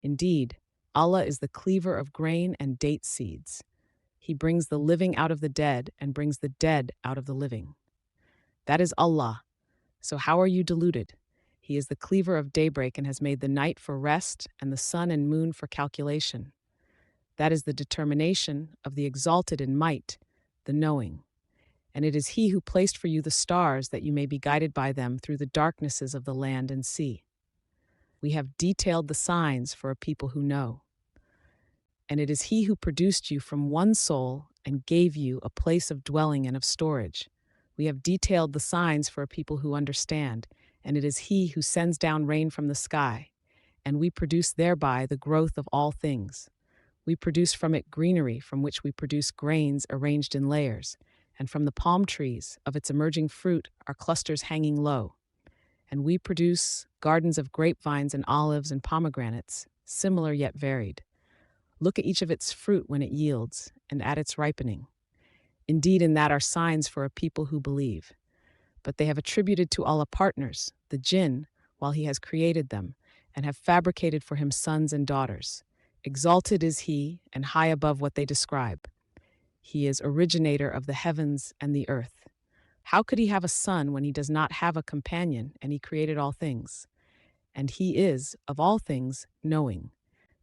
Indeed, Allah is the cleaver of grain and date seeds. He brings the living out of the dead and brings the dead out of the living. That is Allah. So how are you deluded? He is the cleaver of daybreak and has made the night for rest and the sun and moon for calculation. That is the determination of the exalted in might, the knowing. And it is He who placed for you the stars that you may be guided by them through the darknesses of the land and sea. We have detailed the signs for a people who know. And it is He who produced you from one soul and gave you a place of dwelling and of storage. We have detailed the signs for a people who understand, and it is He who sends down rain from the sky, and we produce thereby the growth of all things. We produce from it greenery, from which we produce grains arranged in layers, and from the palm trees of its emerging fruit are clusters hanging low. And we produce gardens of grapevines and olives and pomegranates, similar yet varied. Look at each of its fruit when it yields, and at its ripening. Indeed, in that are signs for a people who believe. But they have attributed to Allah partners, the jinn, while He has created them, and have fabricated for Him sons and daughters. Exalted is He, and high above what they describe. He is originator of the heavens and the earth. How could He have a son when He does not have a companion, and He created all things? And He is, of all things, knowing.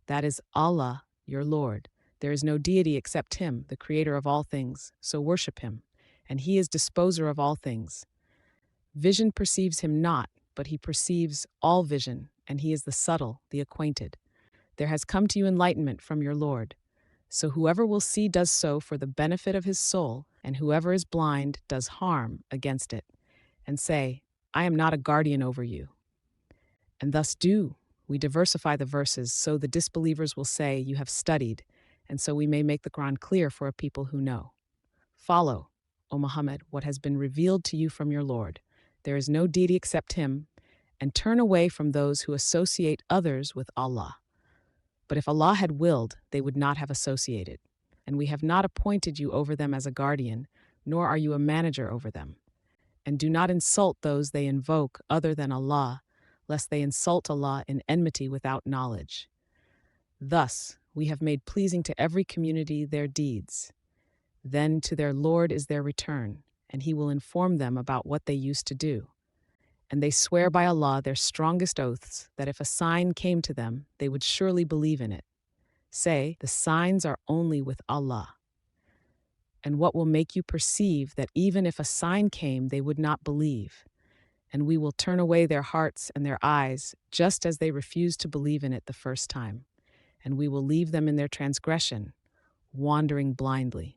That is Allah, your Lord. There is no deity except Him, the creator of all things, so worship Him. And He is disposer of all things. Vision perceives Him not, but He perceives all vision, and He is the subtle, the acquainted. There has come to you enlightenment from your Lord. So whoever will see does so for the benefit of his soul, and whoever is blind does harm against it. And say, I am not a guardian over you. And thus do we diversify the verses so the disbelievers will say, you have studied, and so we may make the Quran clear for a people who know. Follow, O Muhammad, what has been revealed to you from your Lord. There is no deity except Him, and turn away from those who associate others with Allah. But if Allah had willed, they would not have associated. And we have not appointed you over them as a guardian, nor are you a manager over them. And do not insult those they invoke other than Allah, lest they insult Allah in enmity without knowledge. Thus, we have made pleasing to every community their deeds. Then to their Lord is their return, and He will inform them about what they used to do. And they swear by Allah their strongest oaths that if a sign came to them, they would surely believe in it. Say, the signs are only with Allah. And what will make you perceive that even if a sign came, they would not believe? And we will turn away their hearts and their eyes, just as they refused to believe in it the first time. And we will leave them in their transgression, wandering blindly.